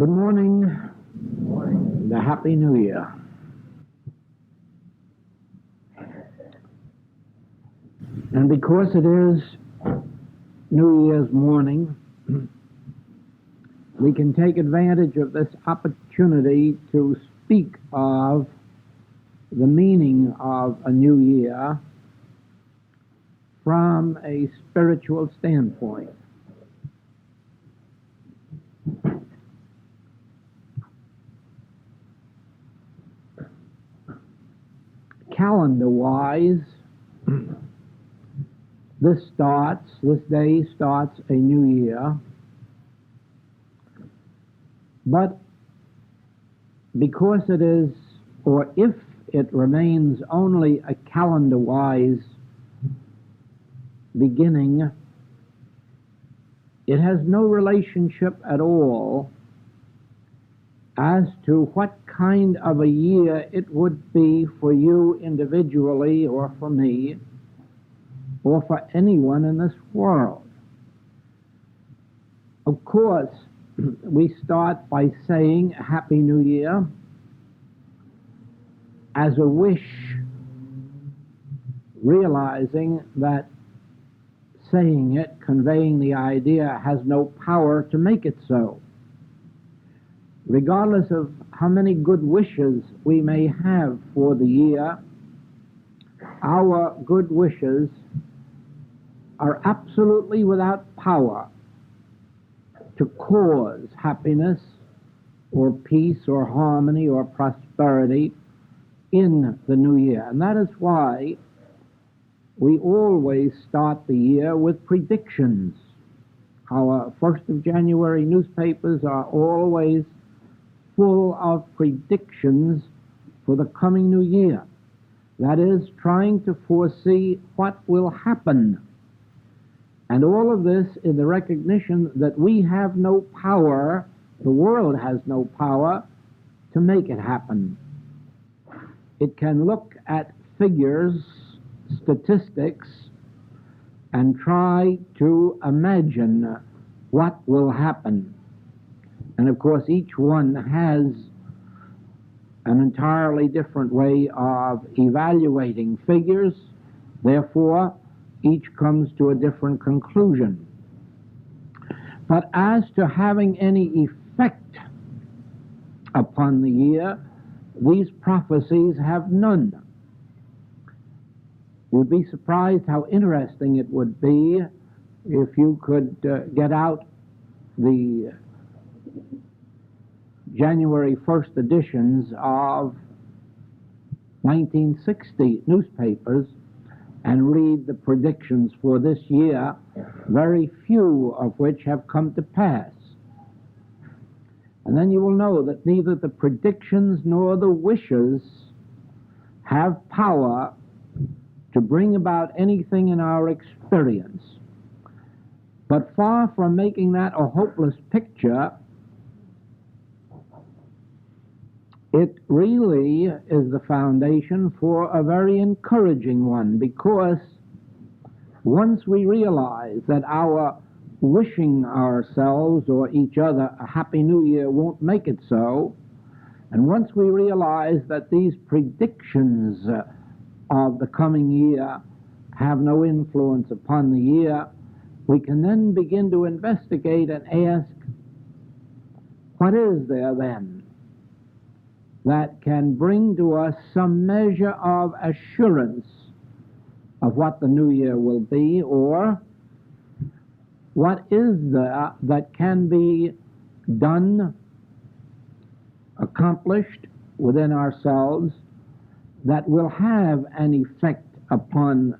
Good morning. And a Happy New Year. And because it is New Year's morning, we can take advantage of this opportunity to speak of the meaning of a new year from a spiritual standpoint. Calendar-wise, this day starts a new year, but because it is, or if it remains only a calendar-wise beginning, it has no relationship at all as to what kind of a year it would be for you individually, or for me, or for anyone in this world. Of course, we start by saying Happy New Year as a wish, realizing that saying it, conveying the idea, has no power to make it so. Regardless of how many good wishes we may have for the year, our good wishes are absolutely without power to cause happiness or peace or harmony or prosperity in the new year. And that is why we always start the year with predictions. Our 1st of January newspapers are always full of predictions for the coming new year. That is, trying to foresee what will happen. And all of this in the recognition that we have no power, the world has no power to make it happen. It can look at figures, statistics, and try to imagine what will happen. And of course, each one has an entirely different way of evaluating figures. Therefore, each comes to a different conclusion. But as to having any effect upon the year, these prophecies have none. You'd be surprised how interesting it would be if you could get out the January 1st editions of 1960 newspapers and read the predictions for this year, very few of which have come to pass. And then you will know that neither the predictions nor the wishes have power to bring about anything in our experience. But far from making that a hopeless picture, it really is the foundation for a very encouraging one, because once we realize that our wishing ourselves or each other a Happy New Year won't make it so, and once we realize that these predictions of the coming year have no influence upon the year, we can then begin to investigate and ask, what is there then that can bring to us some measure of assurance of what the new year will be, or what is there that can be done, accomplished within ourselves that will have an effect upon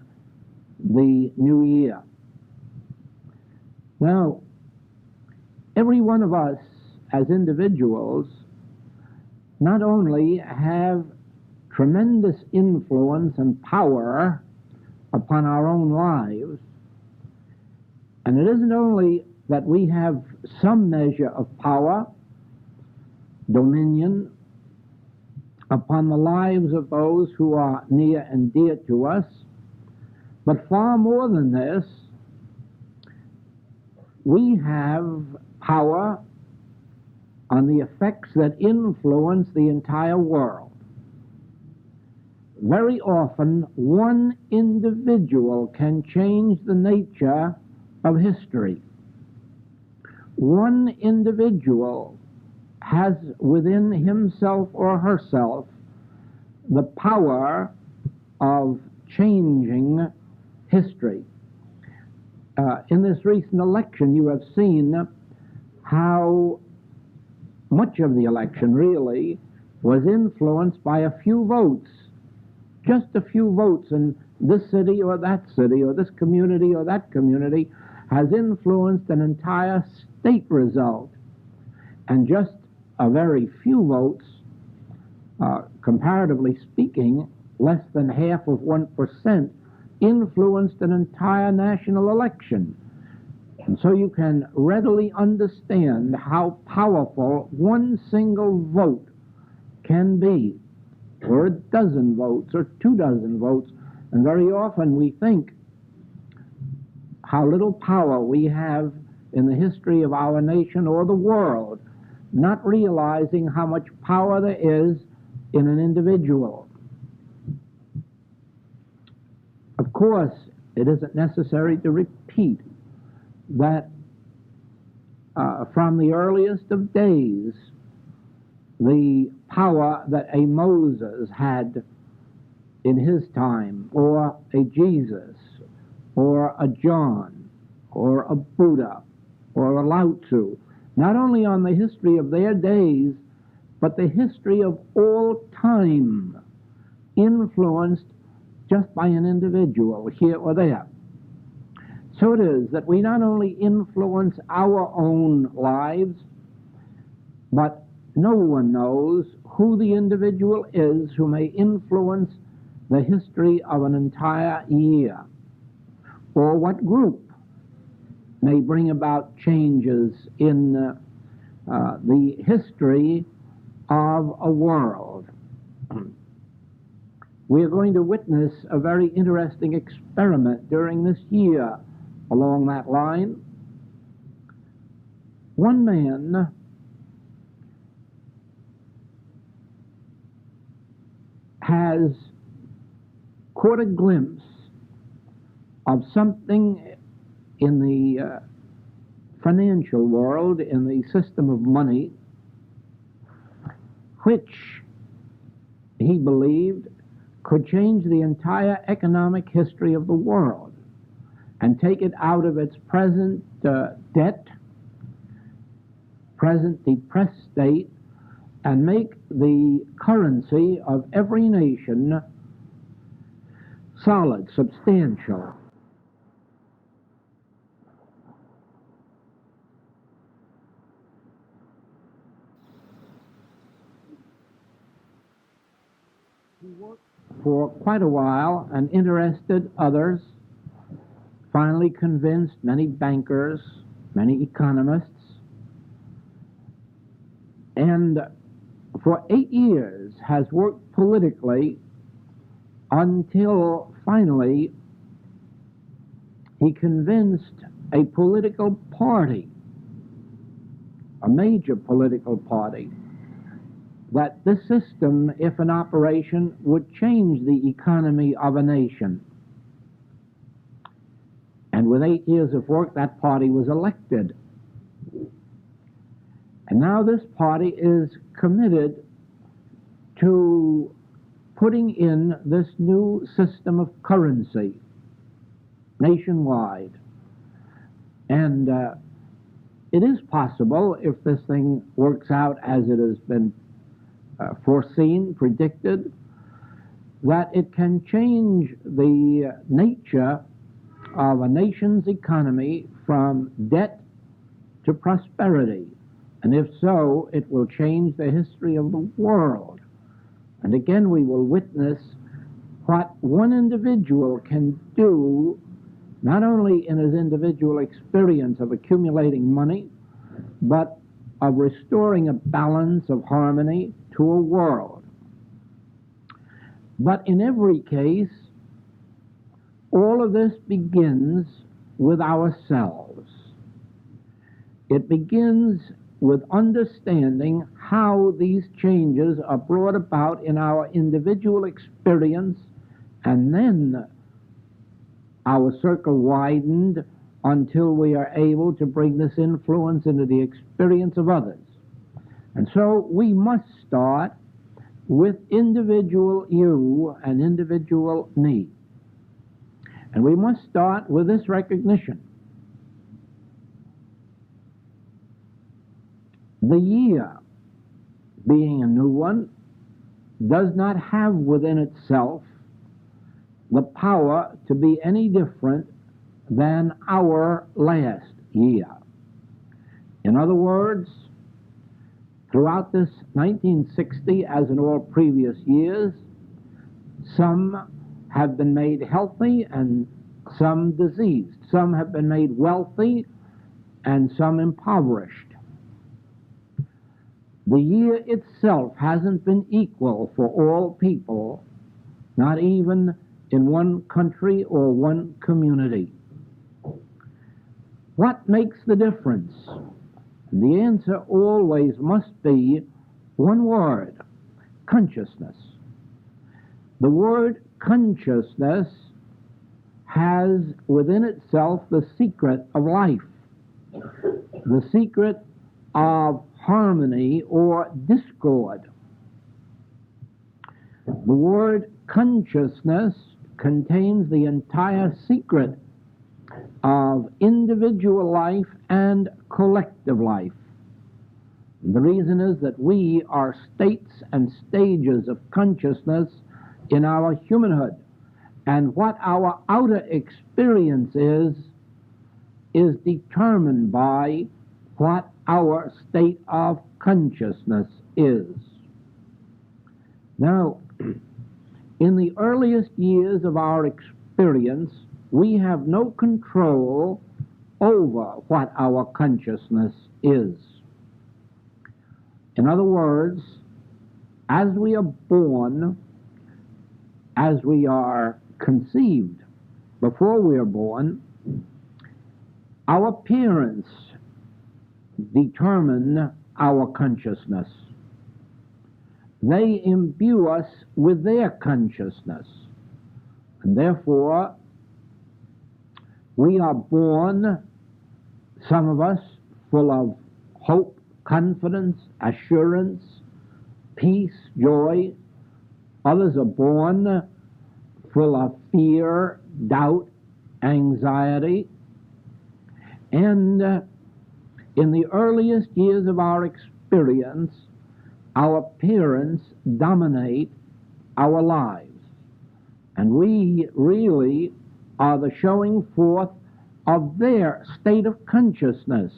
the new year. Now, every one of us as individuals not only have tremendous influence and power upon our own lives, and it isn't only that we have some measure of power, dominion, upon the lives of those who are near and dear to us, but far more than this, we have power on the effects that influence the entire world. Very often, one individual can change the nature of history. One individual has within himself or herself the power of changing history. In this recent election, you have seen how much of the election really was influenced by a few votes. Just a few votes in this city or that city or this community or that community has influenced an entire state result. And just a very few votes, comparatively speaking, less than half of 1%, influenced an entire national election. And so you can readily understand how powerful one single vote can be, or a dozen votes, or 24 votes. And very often we think how little power we have in the history of our nation or the world, not realizing how much power there is in an individual. Of course, it isn't necessary to repeat that from the earliest of days, the power that a Moses had in his time, or a Jesus, or a John, or a Buddha, or a Lao Tzu, not only on the history of their days, but the history of all time, influenced just by an individual here or there. So it is that we not only influence our own lives, but no one knows who the individual is who may influence the history of an entire year, or what group may bring about changes in the history of a world. We are going to witness a very interesting experiment during this year along that line. One man has caught a glimpse of something in the financial world, in the system of money, which he believed could change the entire economic history of the world and take it out of its present debt, present depressed state, and make the currency of every nation solid, substantial. He worked for quite a while and interested others, finally convinced many bankers, many economists, and for 8 years has worked politically until finally he convinced a political party, a major political party, that this system, if in operation, would change the economy of a nation. And with 8 years of work, that party was elected. And now this party is committed to putting in this new system of currency nationwide. And it is possible, if this thing works out as it has been foreseen, predicted, that it can change the nature of a nation's economy from debt to prosperity. And if so, it will change the history of the world. And again, we will witness what one individual can do, not only in his individual experience of accumulating money, but of restoring a balance of harmony to a world. But in every case, all of this begins with ourselves. It begins with understanding how these changes are brought about in our individual experience, and then our circle widened until we are able to bring this influence into the experience of others. And so we must start with individual you and individual me. And we must start with this recognition. The year, being a new one, does not have within itself the power to be any different than our last year. In other words, throughout this 1960, as in all previous years, some have been made healthy and some diseased. Some have been made wealthy and some impoverished. The year itself hasn't been equal for all people, not even in one country or one community. What makes the difference? And the answer always must be one word: consciousness. The word consciousness has within itself the secret of life, the secret of harmony or discord. The word consciousness contains the entire secret of individual life and collective life. The reason is that we are states and stages of consciousness in our humanhood, and what our outer experience is determined by what our state of consciousness is. Now, in the earliest years of our experience, we have no control over what our consciousness is. In other words, as we are born, as we are conceived, before we are born, our parents determine our consciousness. They imbue us with their consciousness, and therefore we are born, some of us, full of hope, confidence, assurance, peace, joy. Others are born full of fear, doubt, anxiety. And in the earliest years of our experience, our parents dominate our lives. And we really are the showing forth of their state of consciousness.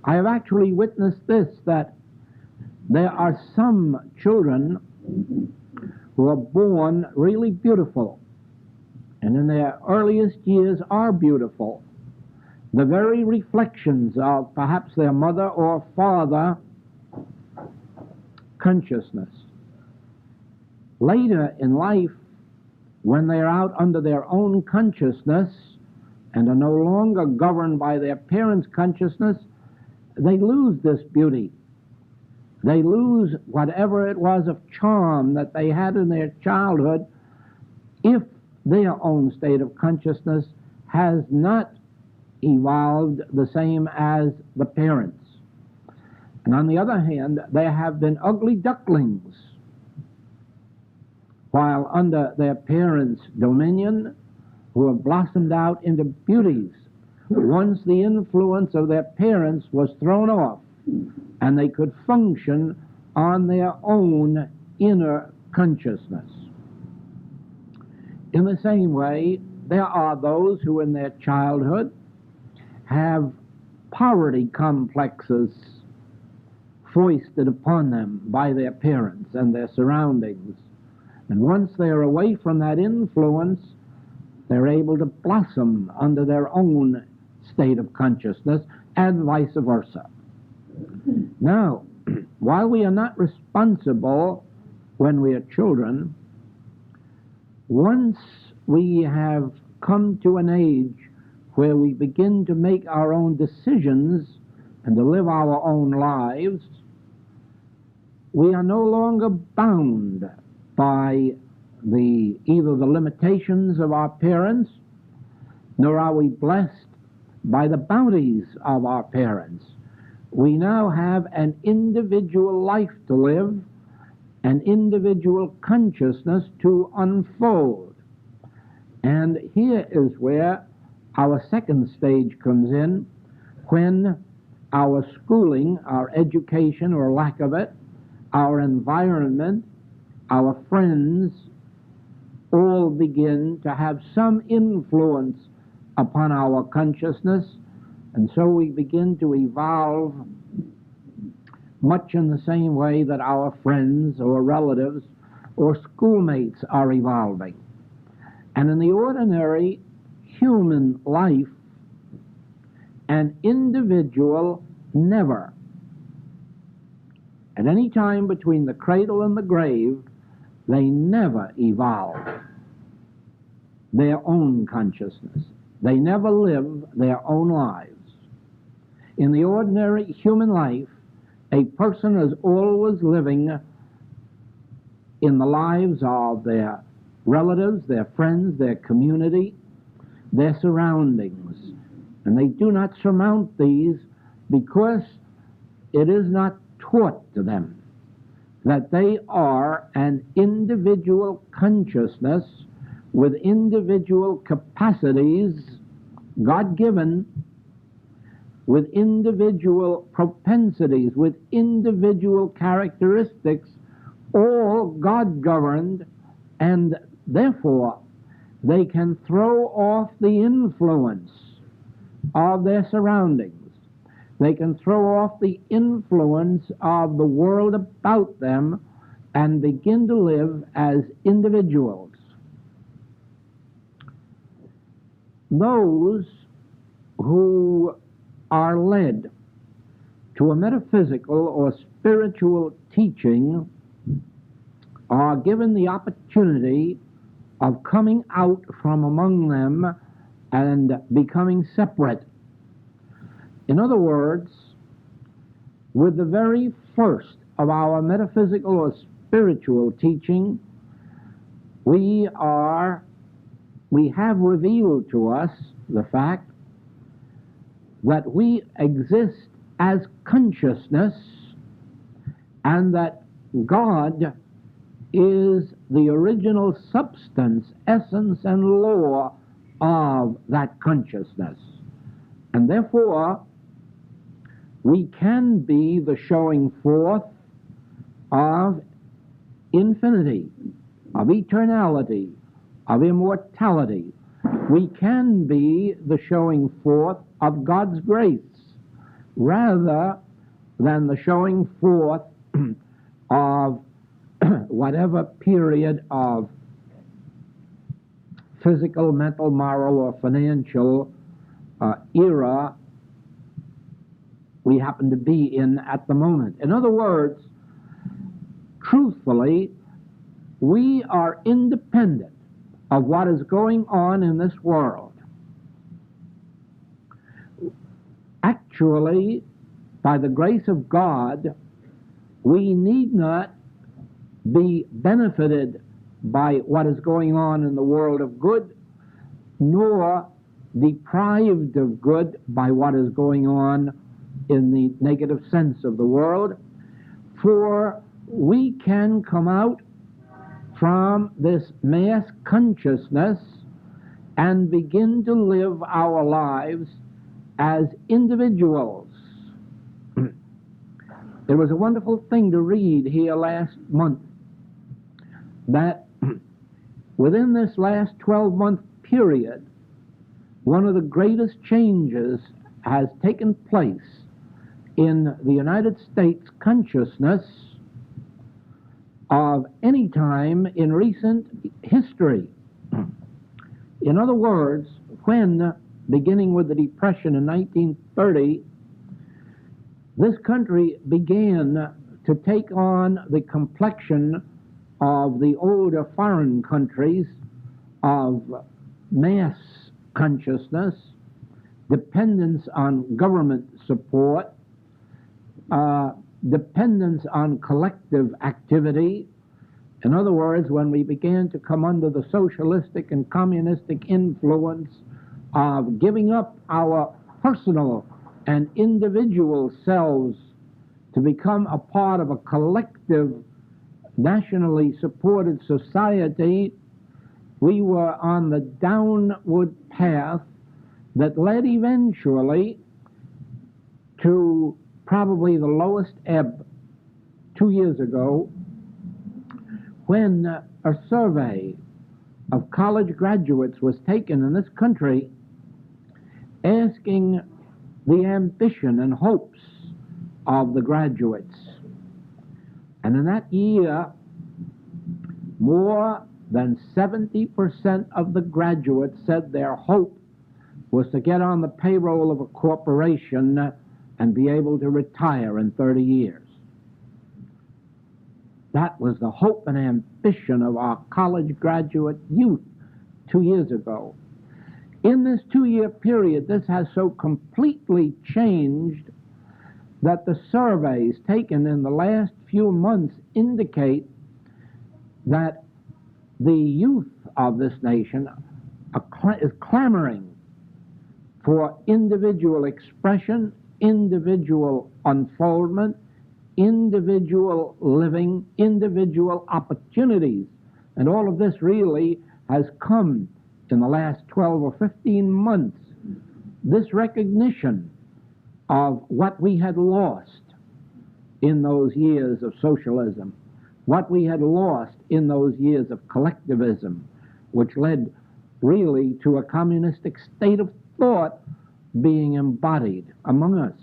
I have actually witnessed this, that there are some children who are born really beautiful, and in their earliest years are beautiful, the very reflections of perhaps their mother or father consciousness. Later in life, when they are out under their own consciousness and are no longer governed by their parents' consciousness, they lose this beauty. They lose whatever it was of charm that they had in their childhood if their own state of consciousness has not evolved the same as the parents. And on the other hand, there have been ugly ducklings while under their parents' dominion, who have blossomed out into beauties once the influence of their parents was thrown off and they could function on their own inner consciousness. In the same way, there are those who in their childhood have poverty complexes foisted upon them by their parents and their surroundings. And once they are away from that influence, they're able to blossom under their own state of consciousness, and vice versa. Now, while we are not responsible when we are children, once we have come to an age where we begin to make our own decisions and to live our own lives, we are no longer bound by either the limitations of our parents, nor are we blessed by the bounties of our parents. We now have an individual life to live, an individual consciousness to unfold. And here is where our second stage comes in, when our schooling, our education or lack of it, our environment, our friends, all begin to have some influence upon our consciousness, and so we begin to evolve much in the same way that our friends or relatives or schoolmates are evolving. And in the ordinary human life, an individual never, at any time between the cradle and the grave, they never evolve their own consciousness. They never live their own lives. In the ordinary human life, a person is always living in the lives of their relatives, their friends, their community, their surroundings. And they do not surmount these because it is not taught to them that they are an individual consciousness with individual capacities, God-given, with individual propensities, with individual characteristics, all God-governed, and therefore they can throw off the influence of their surroundings. They can throw off the influence of the world about them and begin to live as individuals. Those who are led to a metaphysical or spiritual teaching are given the opportunity of coming out from among them and becoming separate. In other words, with the very first of our metaphysical or spiritual teaching, we have revealed to us the fact that we exist as consciousness and that God is the original substance, essence, and law of that consciousness. And therefore, we can be the showing forth of infinity, of eternality, of immortality. We can be the showing forth of God's grace rather than the showing forth of whatever period of physical, mental, moral, or financial era we happen to be in at the moment. In other words, truthfully, we are independent of what is going on in this world. Actually, by the grace of God, we need not be benefited by what is going on in the world of good, nor deprived of good by what is going on in the negative sense of the world, for we can come out from this mass consciousness and begin to live our lives as individuals. There was a wonderful thing to read here last month, that within this last 12-month period, one of the greatest changes has taken place in the United States consciousness of any time in recent history. In other words, when, beginning with the Depression in 1930, this country began to take on the complexion of the older foreign countries of mass consciousness, dependence on government support, dependence on collective activity. In other words, when we began to come under the socialistic and communistic influence of giving up our personal and individual selves to become a part of a collective, nationally supported society, we were on the downward path that led eventually to probably the lowest ebb 2 years ago, when a survey of college graduates was taken in this country asking the ambition and hopes of the graduates. And in that year, more than 70% of the graduates said their hope was to get on the payroll of a corporation and be able to retire in 30 years. That was the hope and ambition of our college graduate youth 2 years ago. In this 2-year period, this has so completely changed that the surveys taken in the last few months indicate that the youth of this nation is clamoring for individual expression, individual unfoldment, individual living, individual opportunities. And all of this really has come in the last 12 or 15 months. This recognition of what we had lost in those years of socialism, what we had lost in those years of collectivism, which led really to a communistic state of thought being embodied among us.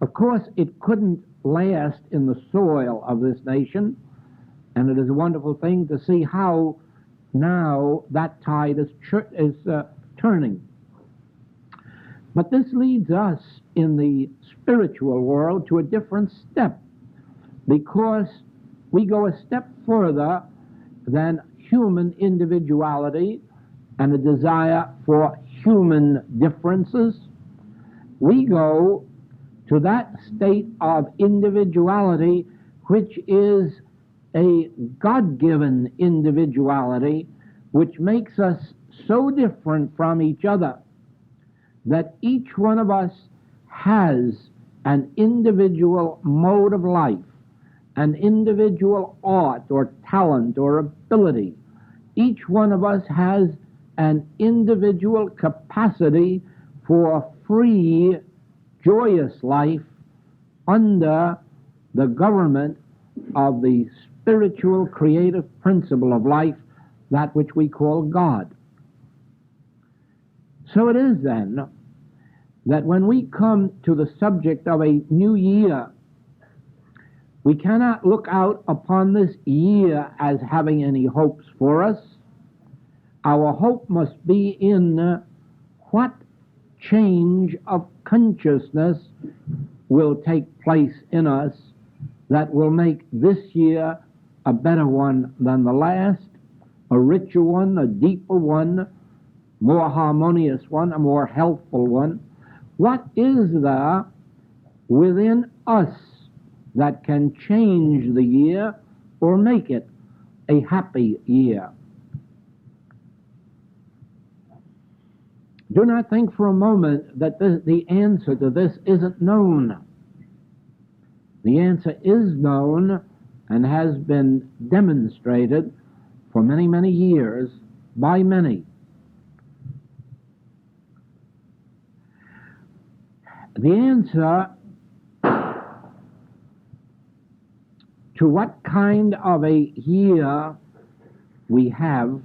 Of course, it couldn't last in the soil of this nation, and it is a wonderful thing to see how now that tide is turning. But this leads us in the spiritual world to a different step, because we go a step further than human individuality and a desire for human differences. We go to that state of individuality which is a God-given individuality, which makes us so different from each other that each one of us has an individual mode of life, an individual art or talent or ability. Each one of us has an individual capacity for free, joyous life under the government of the spiritual creative principle of life, that which we call God. So it is then that when we come to the subject of a new year, we cannot look out upon this year as having any hopes for us. Our hope must be in what change of consciousness will take place in us that will make this year a better one than the last, a richer one, a deeper one, more harmonious one, a more healthful one. What is there within us that can change the year or make it a happy year? Do not think for a moment that the answer to this isn't known. The answer is known and has been demonstrated for many, many years by many. The answer to what kind of a year we have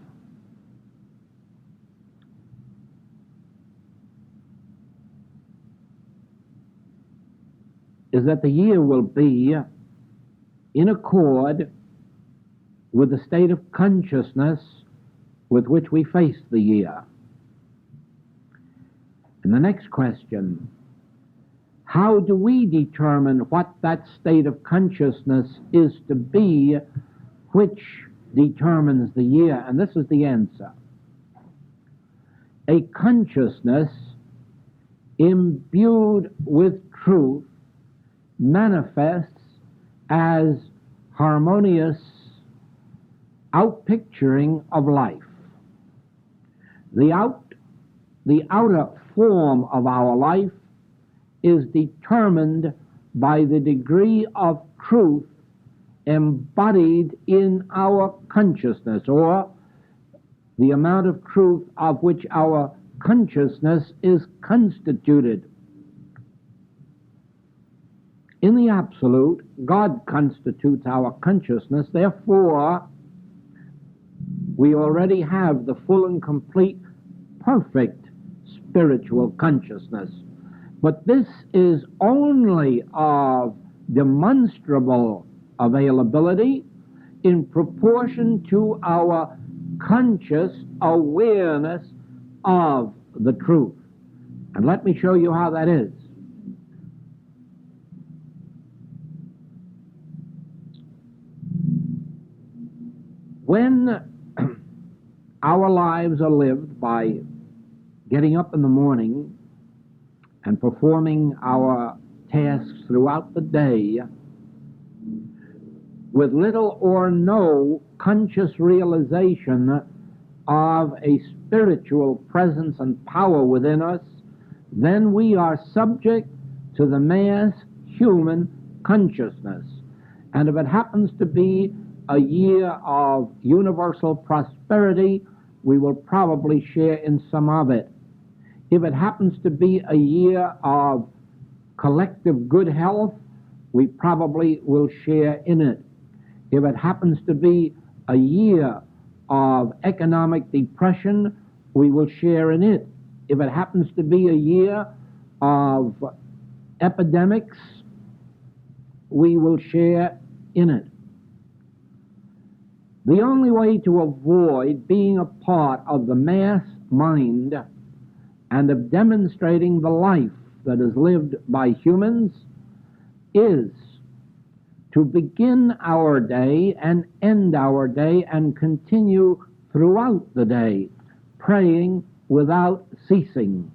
is that the year will be in accord with the state of consciousness with which we face the year. And the next question, how do we determine what that state of consciousness is to be which determines the year? And this is the answer. A consciousness imbued with truth manifests as harmonious outpicturing of life. The outer form of our life is determined by the degree of truth embodied in our consciousness, or the amount of truth of which our consciousness is constituted. In the absolute, God constitutes our consciousness. Therefore, we already have the full and complete, perfect spiritual consciousness. But this is only of demonstrable availability in proportion to our conscious awareness of the truth. And let me show you how that is. When our lives are lived by getting up in the morning and performing our tasks throughout the day with little or no conscious realization of a spiritual presence and power within us, then we are subject to the mass human consciousness. And if it happens to be a year of universal prosperity, we will probably share in some of it. If it happens to be a year of collective good health, we probably will share in it. If it happens to be a year of economic depression, we will share in it. If it happens to be a year of epidemics, we will share in it. The only way to avoid being a part of the mass mind and of demonstrating the life that is lived by humans is to begin our day and end our day and continue throughout the day praying without ceasing,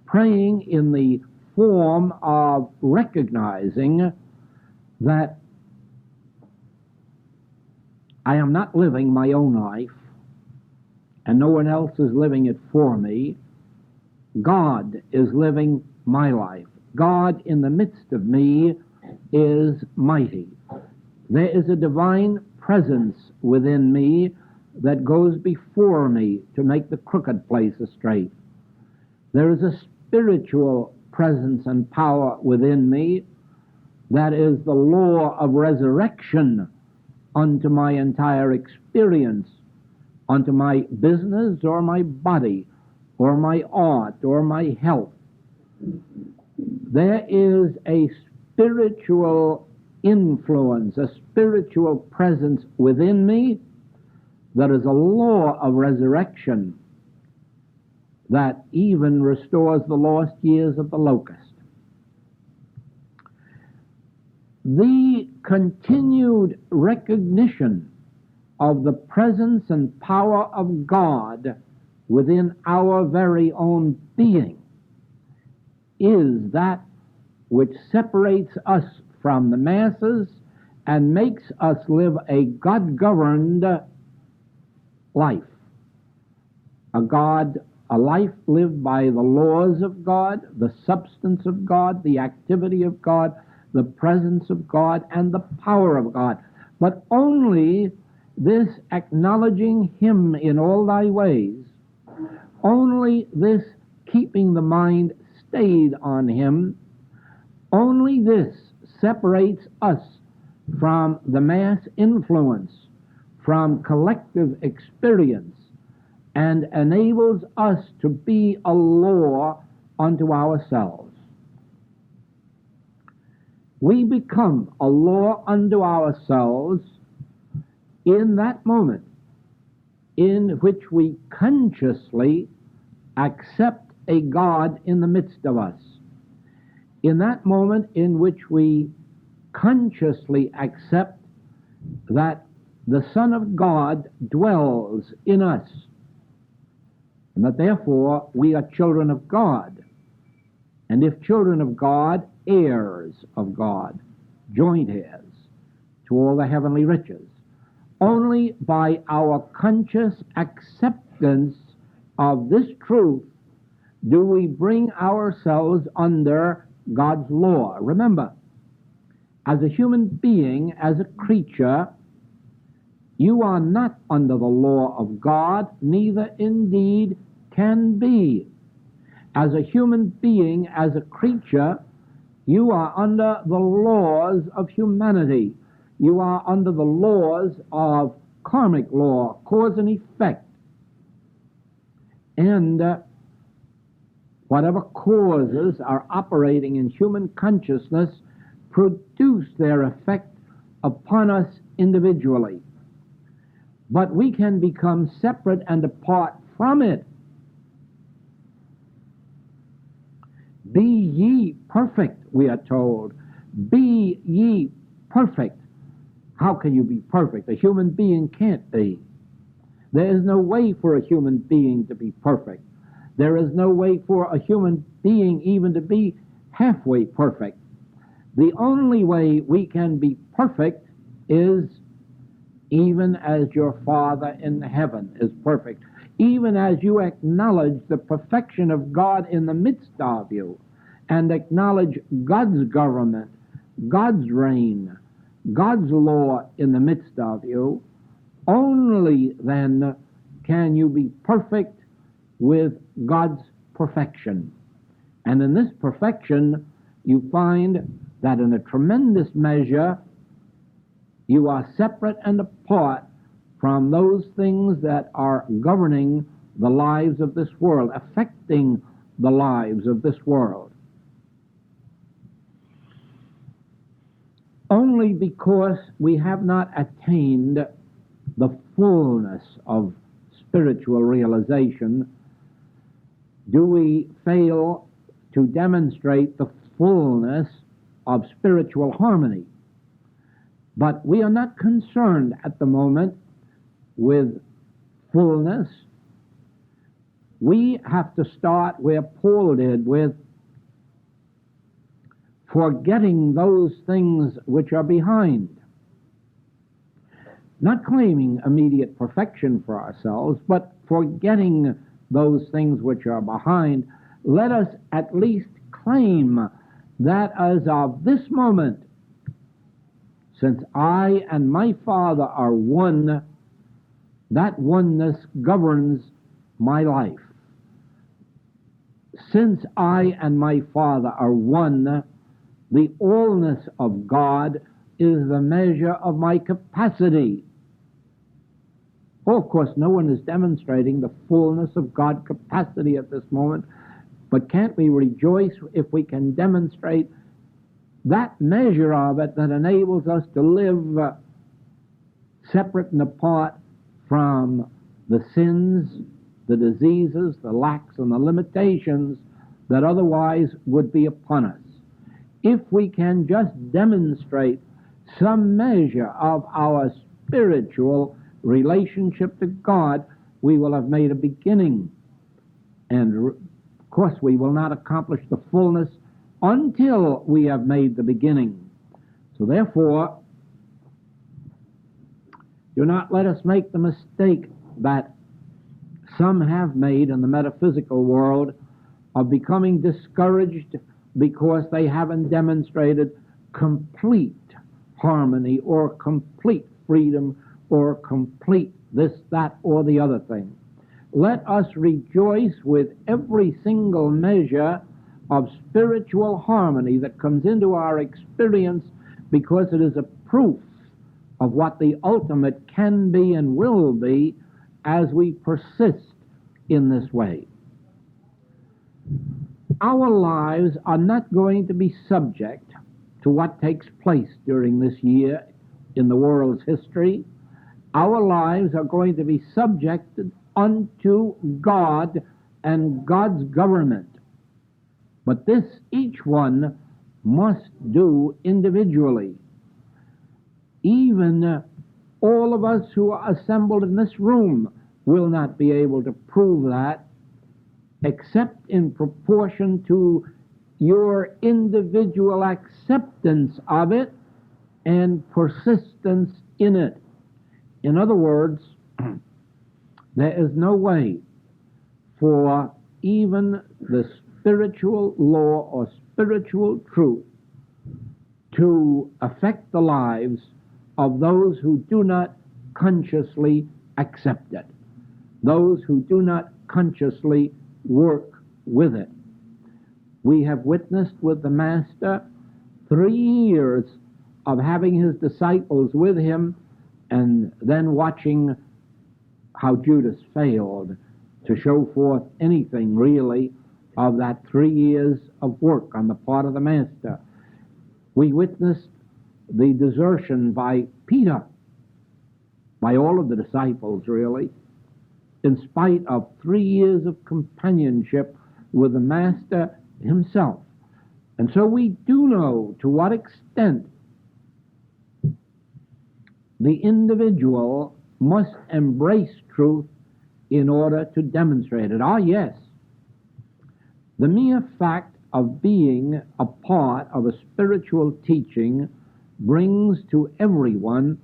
praying in the form of recognizing that I am not living my own life, and no one else is living it for me. God is living my life. God in the midst of me is mighty. There is a divine presence within me that goes before me to make the crooked places straight. There is a spiritual presence and power within me that is the law of resurrection unto my entire experience, unto my business or my body or my art or my health. There is a spiritual influence, a spiritual presence within me that is a law of resurrection that even restores the lost years of the locust. The continued recognition of the presence and power of God within our very own being is that which separates us from the masses and makes us live a God-governed life. A life lived by the laws of God, the substance of God, the activity of God, the presence of God, and the power of God. But only this acknowledging Him in all thy ways, only this keeping the mind stayed on Him, only this separates us from the mass influence, from collective experience, and enables us to be a law unto ourselves. We become a law unto ourselves in that moment in which we consciously accept a God in the midst of us. In that moment in which we consciously accept that the Son of God dwells in us, and that therefore we are children of God. And if children of God, heirs of God, joint heirs to all the heavenly riches. Only by our conscious acceptance of this truth do we bring ourselves under God's law. Remember, as a human being, as a creature, you are not under the law of God, neither indeed can be. As a human being, as a creature, you are under the laws of humanity. You are under the laws of karmic law, cause and effect. And whatever causes are operating in human consciousness produce their effect upon us individually. But we can become separate and apart from it. Be ye perfect, we are told. Be ye perfect. How can you be perfect? A human being can't be. There is no way for a human being to be perfect. There is no way for a human being even to be halfway perfect. The only way we can be perfect is even as your Father in heaven is perfect. Even as you acknowledge the perfection of God in the midst of you, and acknowledge God's government, God's reign, God's law in the midst of you, only then can you be perfect with God's perfection. And in this perfection, you find that in a tremendous measure, you are separate and apart from those things that are governing the lives of this world, affecting the lives of this world. Only because we have not attained the fullness of spiritual realization do we fail to demonstrate the fullness of spiritual harmony. But we are not concerned at the moment with fullness. We have to start where Paul did, with forgetting those things which are behind. Not claiming immediate perfection for ourselves, but forgetting those things which are behind. Let us at least claim that as of this moment, since I and my Father are one, that oneness governs my life. Since I and my Father are one, the allness of God is the measure of my capacity. Oh, of course, no one is demonstrating the fullness of God's capacity at this moment, but can't we rejoice if we can demonstrate that measure of it that enables us to live separate and apart from the sins, the diseases, the lacks, and the limitations that otherwise would be upon us? If we can just demonstrate some measure of our spiritual relationship to God, we will have made a beginning. And of course, we will not accomplish the fullness until we have made the beginning. So therefore, do not let us make the mistake that some have made in the metaphysical world of becoming discouraged because they haven't demonstrated complete harmony or complete freedom or complete this, that, or the other thing. Let us rejoice with every single measure of spiritual harmony that comes into our experience, because it is a proof of what the ultimate can be and will be as we persist in this way. Our lives are not going to be subject to what takes place during this year in the world's history. Our lives are going to be subjected unto God and God's government. But this each one must do individually. Even all of us who are assembled in this room will not be able to prove that, except in proportion to your individual acceptance of it and persistence in it. In other words, there is no way for even the spiritual law or spiritual truth to affect the lives of those who do not consciously accept it, those who do not consciously work with it. We have witnessed with the Master 3 years of having his disciples with him, and then watching how Judas failed to show forth anything really of that 3 years of work on the part of the Master. We witnessed the desertion by Peter, by all of the disciples really, in spite of 3 years of companionship with the Master himself. And so we do know to what extent the individual must embrace truth in order to demonstrate it. Ah, yes, the mere fact of being a part of a spiritual teaching brings to everyone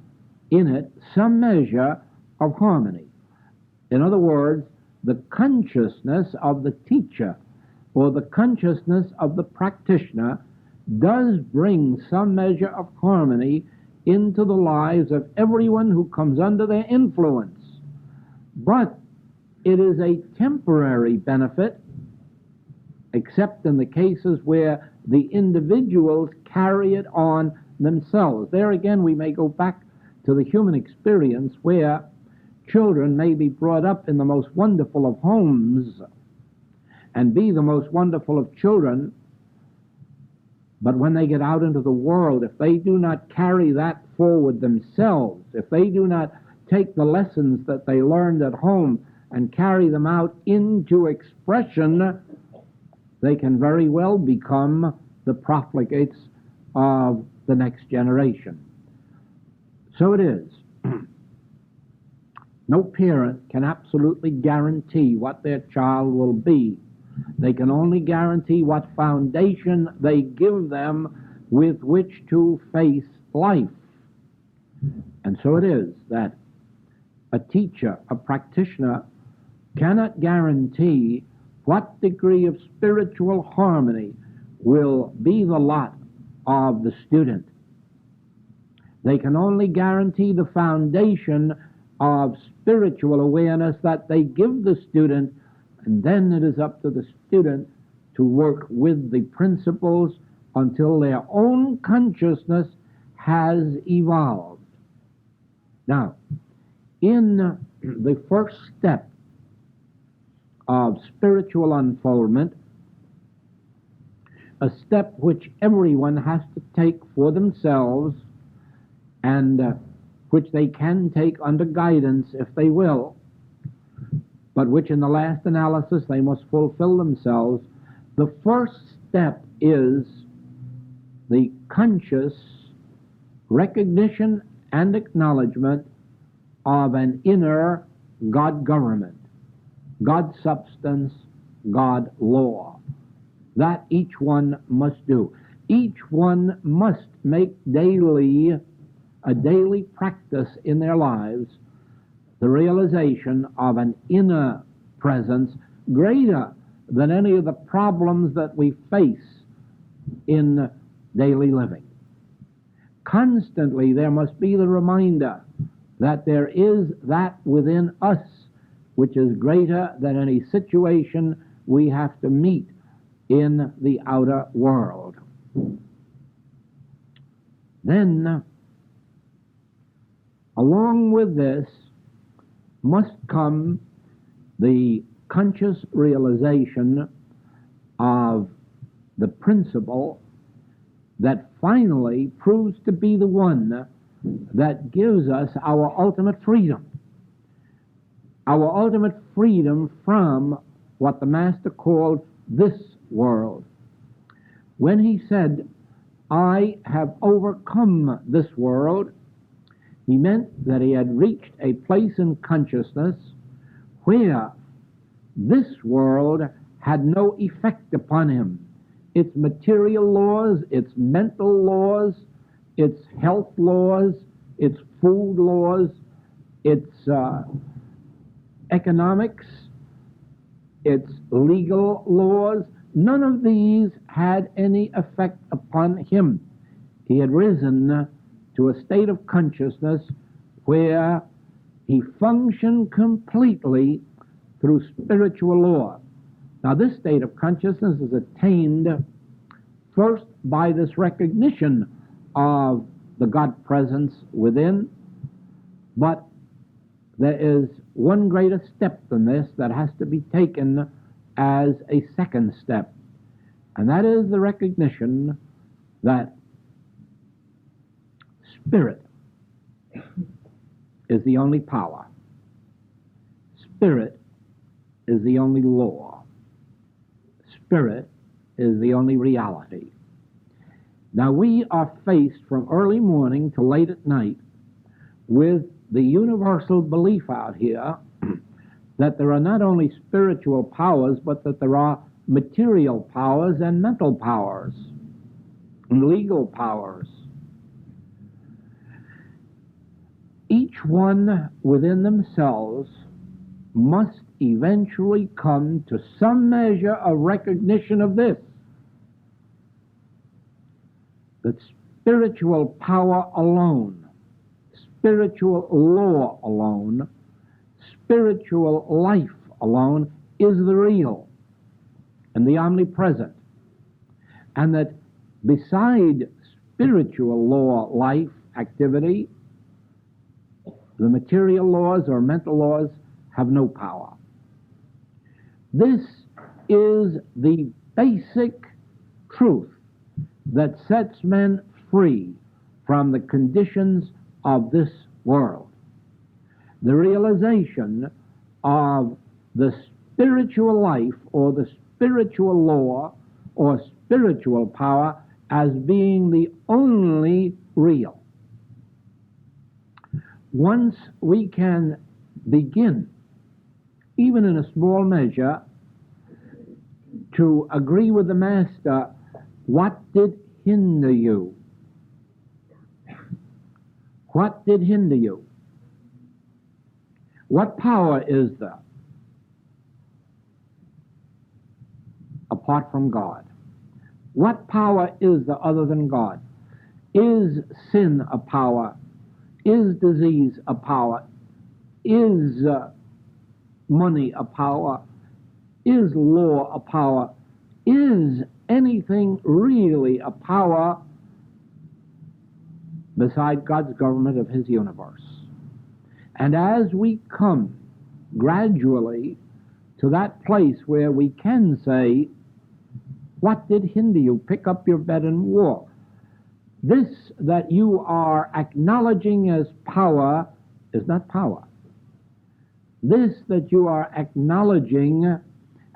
in it some measure of harmony. In other words, the consciousness of the teacher or the consciousness of the practitioner does bring some measure of harmony into the lives of everyone who comes under their influence. But it is a temporary benefit, except in the cases where the individuals carry it on themselves. There again, we may go back to the human experience where children may be brought up in the most wonderful of homes and be the most wonderful of children, but when they get out into the world, if they do not carry that forward themselves, if they do not take the lessons that they learned at home and carry them out into expression, they can very well become the profligates of the next generation. So it is. No parent can absolutely guarantee what their child will be. They can only guarantee what foundation they give them with which to face life. And so it is that a teacher, a practitioner, cannot guarantee what degree of spiritual harmony will be the lot of the student. They can only guarantee the foundation of spiritual awareness that they give the student, and then it is up to the student to work with the principles until their own consciousness has evolved. Now, in the first step of spiritual unfoldment, a step which everyone has to take for themselves and which they can take under guidance if they will, but which in the last analysis they must fulfill themselves. The first step is the conscious recognition and acknowledgement of an inner God government, God substance, God law. That each one must do. Each one must make a daily practice in their lives, the realization of an inner presence greater than any of the problems that we face in daily living. Constantly there must be the reminder that there is that within us which is greater than any situation we have to meet in the outer world. Then, along with this must come the conscious realization of the principle that finally proves to be the one that gives us our ultimate freedom. Our ultimate freedom from what the Master called this world. When he said, "I have overcome this world," he meant that he had reached a place in consciousness where this world had no effect upon him. its material laws, its mental laws, its health laws, its food laws, its economics, its legal laws. None of these had any effect upon him. He had risen to a state of consciousness where he functioned completely through spiritual law. Now, this state of consciousness is attained first by this recognition of the God presence within, but there is one greater step than this that has to be taken as a second step, and that is the recognition that spirit is the only power. Spirit is the only law. Spirit is the only reality. Now, we are faced from early morning to late at night with the universal belief out here that there are not only spiritual powers, but that there are material powers and mental powers and legal powers. Each one within themselves must eventually come to some measure of recognition of this, that spiritual power alone, spiritual law alone, spiritual life alone is the real and the omnipresent, and that beside spiritual law, life, activity, the material laws or mental laws have no power. This is the basic truth that sets men free from the conditions of this world. The realization of the spiritual life or the spiritual law or spiritual power as being the only real. Once we can begin, even in a small measure, to agree with the Master, what did hinder you? What did hinder you? What power is there apart from God? What power is there other than God? Is sin a power? Is disease a power? Is money a power? Is law a power? Is anything really a power beside God's government of His universe? And as we come gradually to that place where we can say, what did hinder you? Pick up your bed and walk. This that you are acknowledging as power is not power. This that you are acknowledging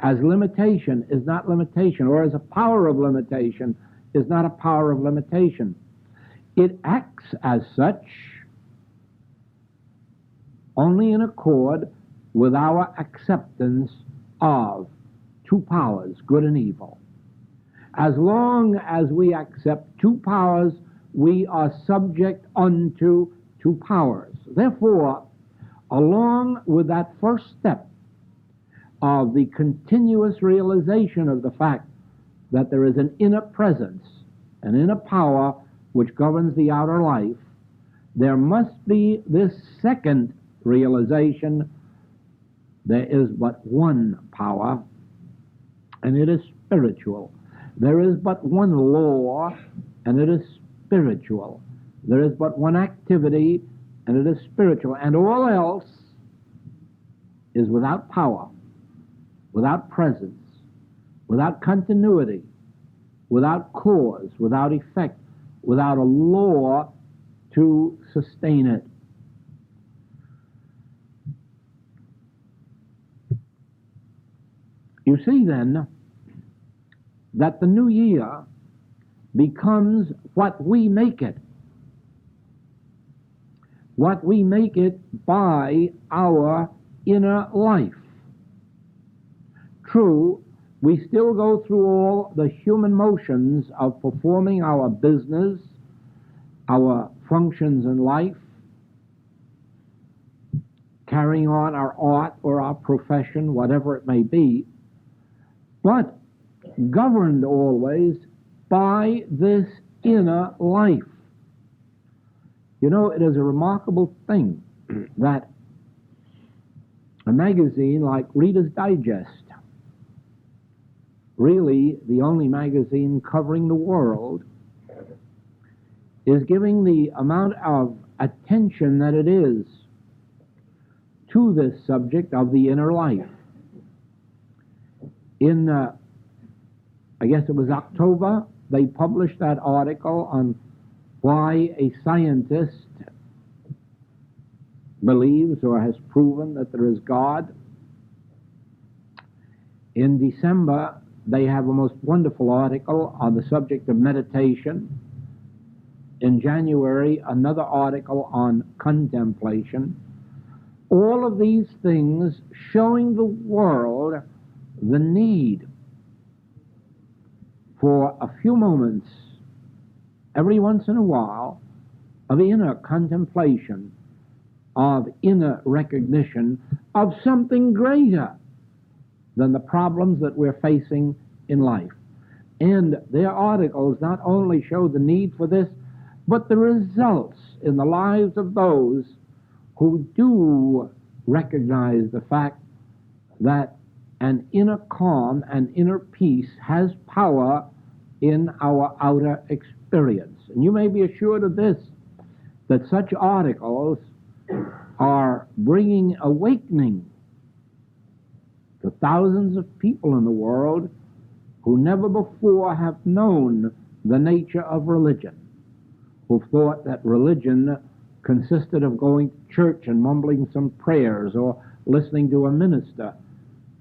as limitation is not limitation, or as a power of limitation is not a power of limitation. It acts as such only in accord with our acceptance of two powers, good and evil. As long as we accept two powers, we are subject unto two powers. Therefore, along with that first step of the continuous realization of the fact that there is an inner presence, an inner power which governs the outer life, there must be this second realization: there is but one power, and it is spiritual. There is but one law, and it is spiritual. There is but one activity, and it is spiritual. And all else is without power, without presence, without continuity, without cause, without effect, without a law to sustain it. You see then that the new year becomes what we make it. What we make it by our inner life. True, We still go through all the human motions of performing our business, our functions in life, carrying on our art or our profession, whatever it may be, but governed always by this inner life. You know, it is a remarkable thing that a magazine like Reader's Digest, really the only magazine covering the world, is giving the amount of attention that it is to this subject of the inner life. In, I guess it was October, they published that article on why a scientist believes or has proven that there is God. In December, they have a most wonderful article on the subject of meditation. In January, another article on contemplation. All of these things showing the world the need for a few moments, every once in a while, of inner contemplation, of inner recognition of something greater than the problems that we're facing in life. And their articles not only show the need for this, but the results in the lives of those who do recognize the fact that an inner calm and inner peace has power in our outer experience. And you may be assured of this, that such articles are bringing awakening to thousands of people in the world who never before have known the nature of religion, who thought that religion consisted of going to church and mumbling some prayers or listening to a minister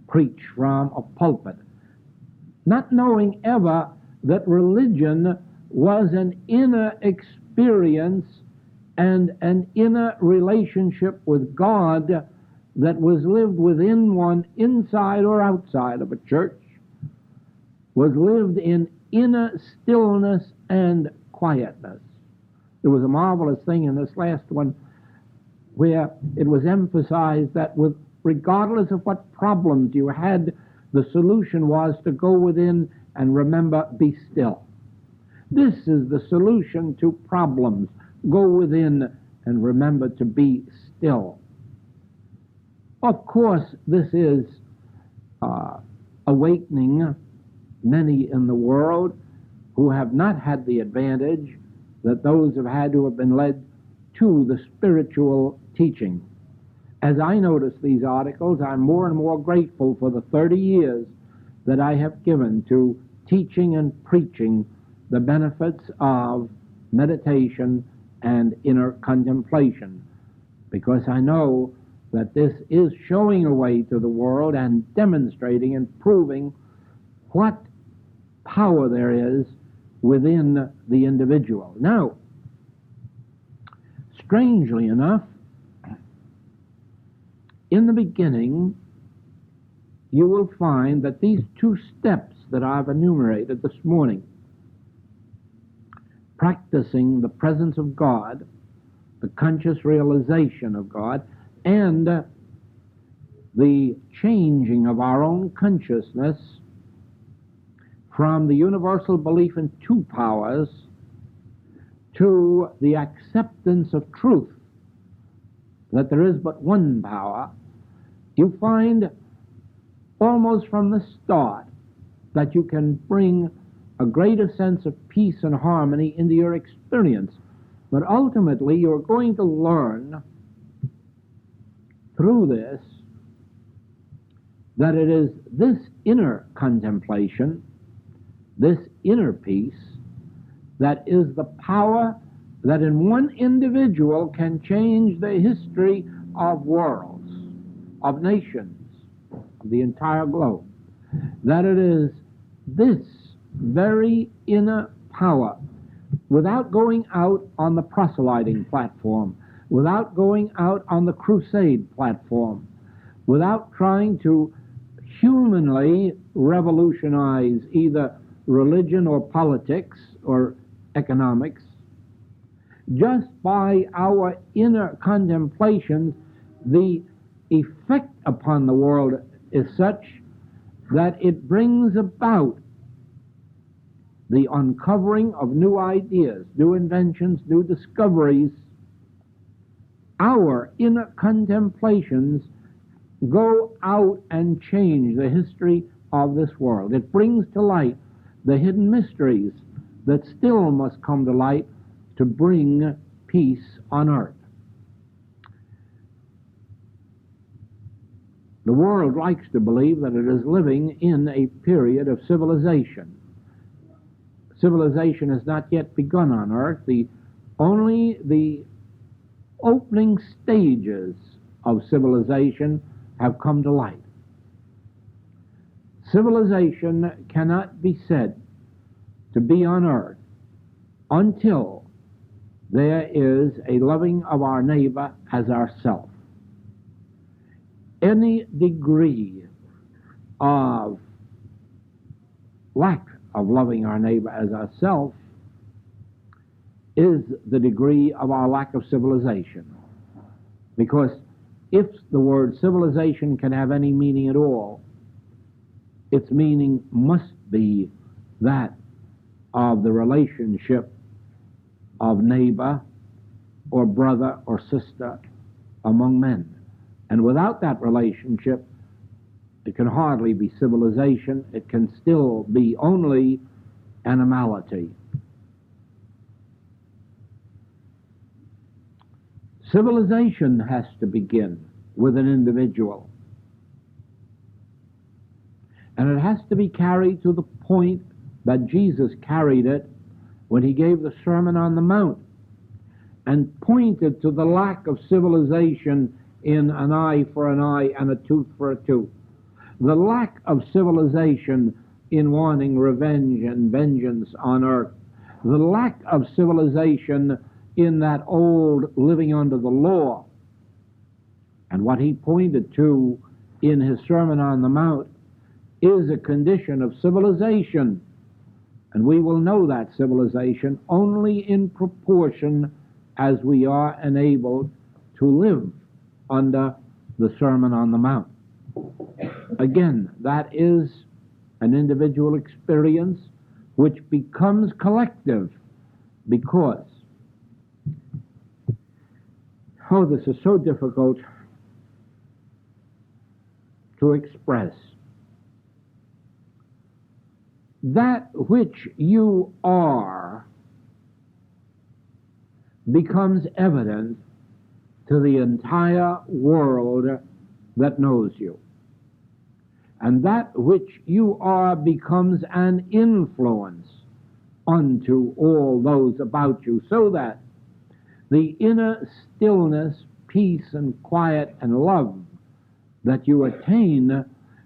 preach from a pulpit, not knowing ever that religion was an inner experience and an inner relationship with God that was lived within one, inside or outside of a church, was lived in inner stillness and quietness. There was a marvelous thing in this last one where it was emphasized that regardless of what problems you had, the solution was to go within and remember, be still. This is the solution to problems. Go within and remember to be still. Of course, this is awakening many in the world who have not had the advantage that those have had who have been led to the spiritual teaching. As I notice these articles, I'm more and more grateful for the 30 years that I have given to teaching and preaching the benefits of meditation and inner contemplation, because I know that this is showing a way to the world and demonstrating and proving what power there is within the individual. Now, strangely enough, in the beginning, you will find that these two steps that I've enumerated this morning, practicing the presence of God, the conscious realization of God, and the changing of our own consciousness from the universal belief in two powers to the acceptance of truth, that there is but one power, you find almost from the start that you can bring a greater sense of peace and harmony into your experience. But ultimately, you're going to learn through this that it is this inner contemplation, this inner peace, that is the power that in one individual can change the history of worlds, of nations, of the entire globe. That it is this very inner power, without going out on the proselyting platform, without going out on the crusade platform, without trying to humanly revolutionize either religion or politics or economics. Just by our inner contemplations, the effect upon the world is such that it brings about the uncovering of new ideas, new inventions, new discoveries. Our inner contemplations go out and change the history of this world. It brings to light the hidden mysteries that still must come to light to bring peace on earth. The world likes to believe that it is living in a period of civilization. Civilization has not yet begun on earth. Only the opening stages of civilization have come to light. Civilization cannot be said to be on earth until there is a loving of our neighbor as ourself. Any degree of lack of loving our neighbor as ourself is the degree of our lack of civilization. Because if the word civilization can have any meaning at all, its meaning must be that of the relationship of neighbor or brother or sister among men. And without that relationship, it can hardly be civilization. It can still be only animality. Civilization has to begin with an individual. And it has to be carried to the point that Jesus carried it when he gave the Sermon on the Mount and pointed to the lack of civilization in an eye for an eye and a tooth for a tooth. The lack of civilization in wanting revenge and vengeance on earth. The lack of civilization in that old living under the law. And what he pointed to in his Sermon on the Mount is a condition of civilization. And we will know that civilization only in proportion as we are enabled to live under the Sermon on the Mount. Again, that is an individual experience which becomes collective because, this is so difficult to express. That which you are becomes evident to the entire world that knows you. And that which you are becomes an influence unto all those about you, so that the inner stillness, peace, and quiet and love that you attain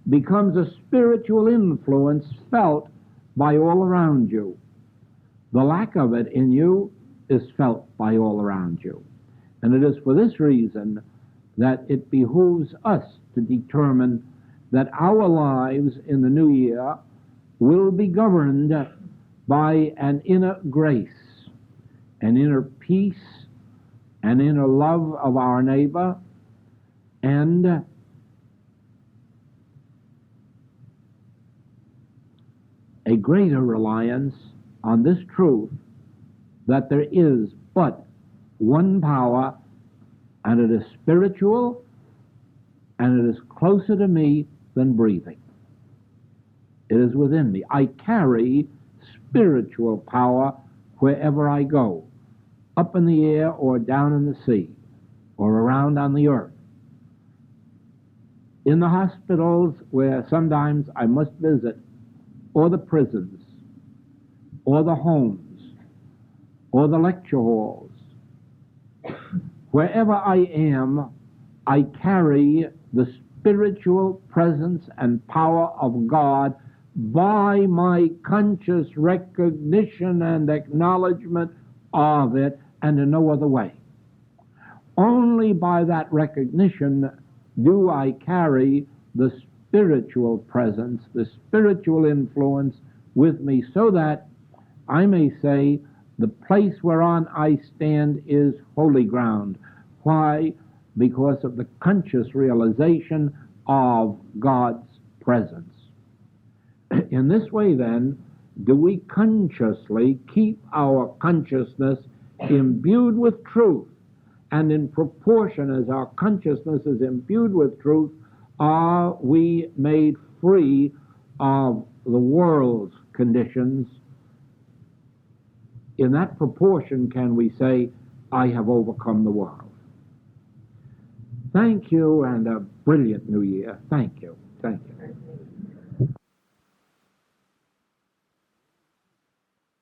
becomes a spiritual influence felt by all around you. The lack of it in you is felt by all around you. And it is for this reason that it behooves us to determine that our lives in the new year will be governed by an inner grace, an inner peace, an inner love of our neighbor, and a greater reliance on this truth that there is but one power, and it is spiritual, and it is closer to me than breathing. It is within me. I carry spiritual power wherever I go, up in the air or down in the sea, or around on the earth. In the hospitals where sometimes I must visit, or the prisons, or the homes, or the lecture halls. Wherever I am, I carry the spiritual presence and power of God by my conscious recognition and acknowledgement of it, and in no other way. Only by that recognition do I carry the spiritual presence, the spiritual influence with me, so that I may say, the place whereon I stand is holy ground. Why? Because of the conscious realization of God's presence. In this way, then, do we consciously keep our consciousness imbued with truth, and in proportion as our consciousness is imbued with truth, are we made free of the world's conditions. In that proportion can we say, I have overcome the world. Thank you, and a brilliant new year. Thank you. Thank you.